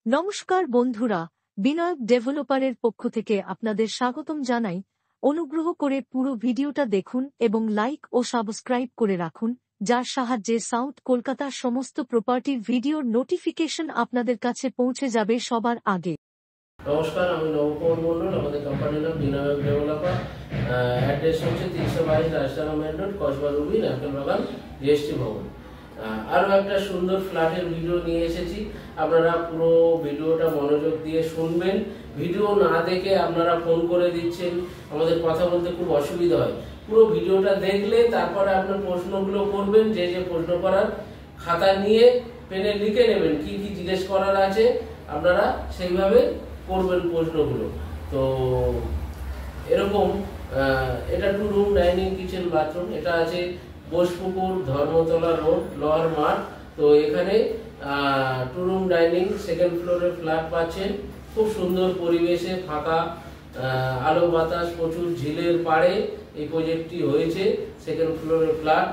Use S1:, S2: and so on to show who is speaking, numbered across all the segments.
S1: নমস্কার বন্ধুরা, বিনায়ক ডেভেলপারের পক্ষ থেকে আপনাদের স্বাগতম জানাই। অনুগ্রহ করে পুরো ভিডিওটা দেখুন এবং লাইক ও সাবস্ক্রাইব করে রাখুন, যার সাহায্যে সাউথ কলকাতার সমস্ত প্রপার্টির ভিডিওর নোটিফিকেশন আপনাদের কাছে পৌঁছে যাবে সবার আগে।
S2: নমস্কার, আমি নবকুমার মন্ডল। আমাদের কোম্পানির নাম বিনায়ক ডেভেলপার। অ্যাড্রেস হচ্ছে 322 Rajshahi main road, Kasba Ruby, Narkel Bagan, GST ভবন। আরও একটা সুন্দর ফ্ল্যাটের ভিডিও নিয়ে এসেছি। আপনারা পুরো ভিডিওটা মনোযোগ দিয়ে শুনবেন। ভিডিও না দেখে আপনারা ফোন করে দিচ্ছেন, আমাদের কথা বলতে খুব অসুবিধা হয়। পুরো ভিডিওটা দেখলে তারপরে আপনার প্রশ্নগুলো করবেন, যে প্রশ্ন করার খাতা নিয়ে পেনে লিখে নেবেন, কি কি জিজ্ঞেস করার আছে আপনারা সেইভাবে করবেন প্রশ্নগুলো। তো এরকম এটা 2 রুম, ডাইনিং, কিচেন, বাথরুম। এটা আছে বোসপুকুর, ধর্মতলা রোড, লোহার মাঠ। তো এখানে 2 রুম ডাইনিং, সেকেন্ড ফ্লোরে ফ্ল্যাট পাচ্ছেন। খুব সুন্দর পরিবেশে, ফাঁকা, আলো বাতাস, প্রচুর ঝিলের পাড়ে এই প্রজেক্টটি হয়েছে। সেকেন্ড ফ্লোরে ফ্ল্যাট।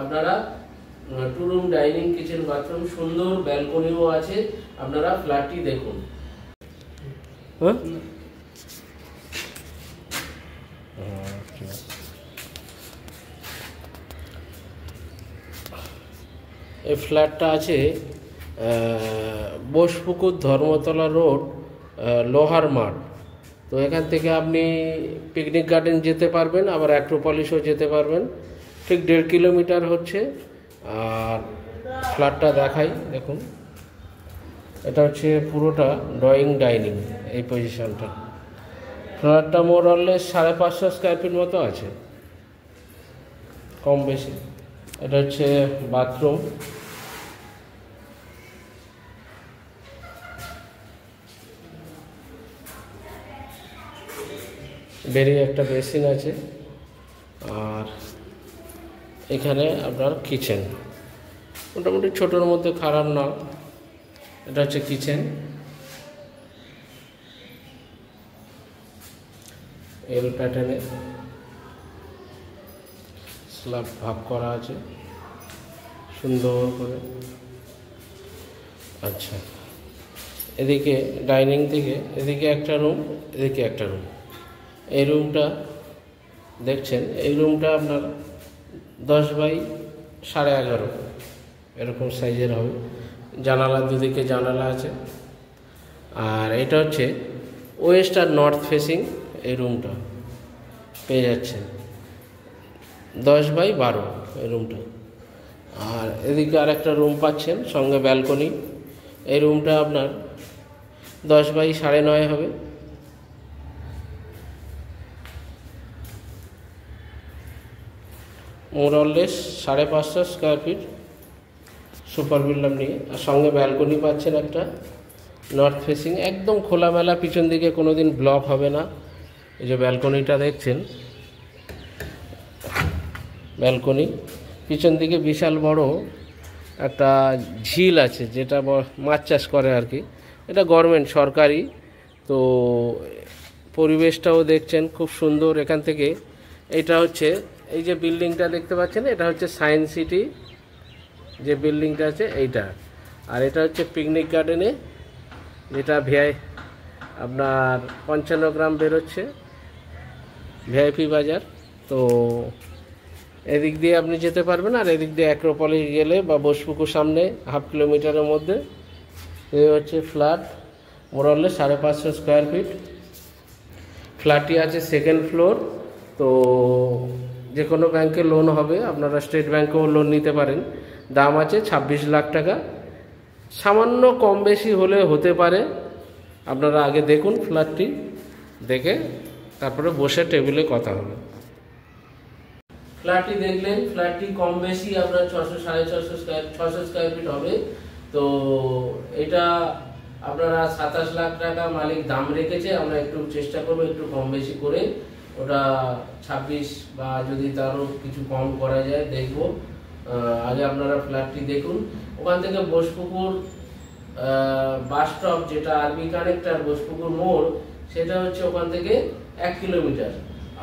S2: আপনারা 2 রুম ডাইনিং, কিচেন, বাথরুম, সুন্দর ব্যালকনিও আছে। আপনারা ফ্ল্যাটটি দেখুন। এই ফ্ল্যাটটা আছে বোসপুকুর, ধর্মতলা রোড, লোহার মাঠ। তো এখান থেকে আপনি পিকনিক গার্ডেন যেতে পারবেন, আবার অ্যাক্রোপলিসও যেতে পারবেন। ঠিক 1.5 কিলোমিটার হচ্ছে। আর ফ্ল্যাটটা দেখাই, দেখুন। এটা হচ্ছে পুরোটা ড্রয়িং ডাইনিং, এই পজিশনটা। ফ্ল্যাটটা মোর অললেস 550 স্কোয়ার ফিট মতো আছে, কম বেশি। এটা হচ্ছে বাথরুম। বেরিয়ে একটা বেসিন আছে। আর এখানে আপনার কিচেন, মোটামুটি ছোটোর মধ্যে, খারাপ না। এটা হচ্ছে কিচেন। এল প্যাটার্নে স্ল্যাব ভাগ করা আছে সুন্দর করে। আচ্ছা, এদিকে ডাইনিং থেকে এদিকে একটা রুম, এদিকে একটা রুম। এই রুমটা দেখছেন, এই রুমটা আপনার 10 বাই 11.5 এরকম সাইজের হবে। জানালা, দুদিকে জানালা আছে। আর এটা হচ্ছে ওয়েস্ট আর নর্থ ফেসিং। এই রুমটা পেয়ে যাচ্ছেন 10 বাই 12 এই রুমটা। আর এদিকে আর একটা রুম পাচ্ছেন, সঙ্গে ব্যালকনি। এই রুমটা আপনার 10 বাই 9.5 হবে। মোর অললেস 550 স্কোয়ার ফিট সুপার বিল্ডার নিয়ে। আর সঙ্গে ব্যালকনি পাচ্ছেন একটা, নর্থ ফেসিং, একদম খোলামেলা। পিছন দিকে কোনো দিন ব্লক হবে না। এই যে ব্যালকনিটা দেখছেন, ব্যালকনি। পিছন দিকে বিশাল বড় একটা ঝিল আছে, যেটা মাছ চাষ করে আর কি। এটা গভর্নমেন্ট, সরকারি। তো পরিবেশটাও দেখছেন খুব সুন্দর। এখান থেকে এটা হচ্ছে, এই যে বিল্ডিংটা দেখতে পাচ্ছেন, এটা হচ্ছে সায়েন্স সিটি যে বিল্ডিংটা আছে এইটা। আর এটা হচ্ছে পিকনিক গার্ডেনে, যেটা আপনার 55 গ্রাম বেরোচ্ছে, ভিআইপি বাজার। তো এদিক দিয়ে আপনি যেতে পারবেন। আর এদিক দিয়ে অ্যাক্রোপলিস গেলে বা বোসপুকুর সামনে 1/2 কিলোমিটারের মধ্যে এই হচ্ছে ফ্ল্যাট। মোর অললেস 550 স্কোয়ার ফিট। ফ্ল্যাটটি আছে সেকেন্ড ফ্লোর। তো যে কোনো ব্যাংকে লোন হবে, আপনারা স্টেট ব্যাংকেও লোন নিতে পারেন। দাম আছে 26 লাখ টাকা। সামান্য কম বেশি হলে হতে পারে। আপনারা আগে দেখুন ফ্ল্যাটটি, দেখে তারপরে বসে টেবিলে কথা হবে। ফ্ল্যাটটি দেখলেন, ফ্ল্যাটটি কম বেশি আপনার 600-650 স্কোয়ার ফিট হবে। তো এটা আপনারা 27 লাখ টাকা মালিক দাম রেখেছে। আমরা একটু চেষ্টা করবো একটু কম বেশি করে, ওটা 26 বা যদি তারও কিছু কম করা যায় দেখব। আগে আপনারা ফ্ল্যাটটি দেখুন। ওখান থেকে বোসপুকুর বাস স্টপ, যেটা আরবি কানেক্টর বোসপুকুর মোড়, সেটা হচ্ছে ওখান থেকে 1 কিলোমিটার।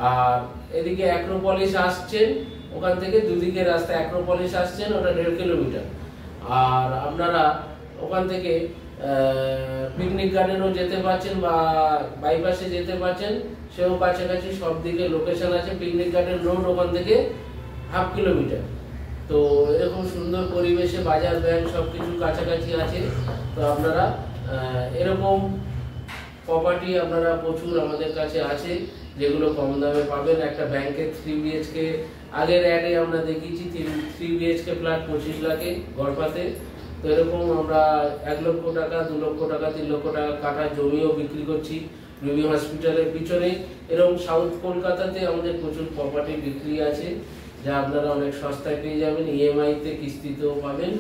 S2: আর এদিকে অ্যাক্রোপলিস আসছেন, ওখান থেকে দুদিকে রাস্তা। অ্যাক্রোপলিস আসছেন, ওটা 1.5 কিলোমিটার। আর আপনারা ওখান থেকে পিকনিক গার্ডেনও যেতে পারছেন বা বাইপাসে যেতে পারছেন, সেও কাছাকাছি সব দিকে লোকেশন আছে। পিকনিক গার্ডেন রোড ওখান থেকে 1/2 কিলোমিটার। তো এরকম সুন্দর পরিবেশে বাজার ব্যাংক সবকিছু কাছাকাছি আছে। তো আপনারা এরকম প্রপার্টি আপনারা প্রচুর আমাদের কাছে আছে, যেগুলো কম দামে পাবেন। একটা ব্যাংকের 3 BHK আগের অ্যাডে আমরা দেখিয়েছি, 3 BHK ফ্ল্যাট 25 লাখে গড়পাতে। তো এরকম আমরা 1 লক্ষ টাকা, 2 লক্ষ টাকা, 3 লক্ষ টাকা কাঠা জমিও বিক্রি করছি রুবি হসপিটালের পিছনে। এরকম সাউথ কলকাতাতে আমাদের প্রচুর প্রপার্টি বিক্রি আছে, যা আপনারা অনেক সস্তায় পেয়ে যাবেন, EMI তে কিস্তিতেও পাবেন।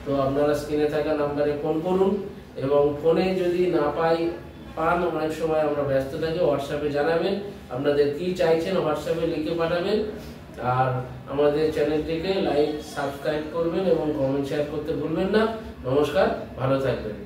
S2: তো আপনারা স্ক্রিনে থাকা নাম্বারে ফোন করুন, এবং ফোনে যদি না পান, অনেক সময় আমরা ব্যস্ত থাকি, হোয়াটসঅ্যাপে জানাবেন আপনাদের কি চাইছেন, হোয়াটসঅ্যাপে লিখে পাঠাবেন। আর আমাদের চ্যানেলটিকে লাইক সাবস্ক্রাইব করবেন এবং কমেন্ট শেয়ার করতে ভুলবেন না। নমস্কার, ভালো থাকবেন।